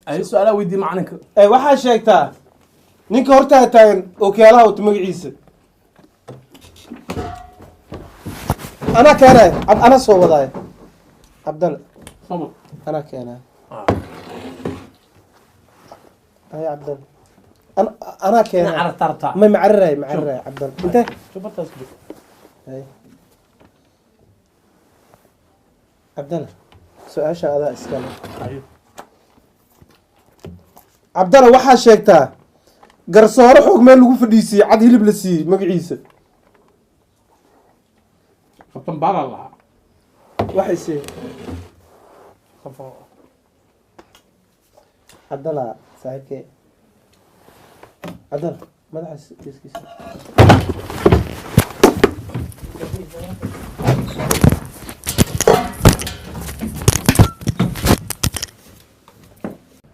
أي سؤال ودي معنك اي waxaa sheegtaa ninka hortaa taagan ookiyaalaha wata magaciisa ana keenay ana soo wadaay Abdal صمم ana keenay ay Abdal ana keenay أنا عرفت ترتع ما معرراي Abdal انت شو بتصبر اي Abdal su'aasha adaa iska leh أيوه Abdal waxaa sheegtaa garsoore xog meel lagu fadhiisay cad hilib la siiyay magaciisa فطن بارا الله waxay siiyay صفو Abdal saaxiibkee Abdal madaxa kiiskiisa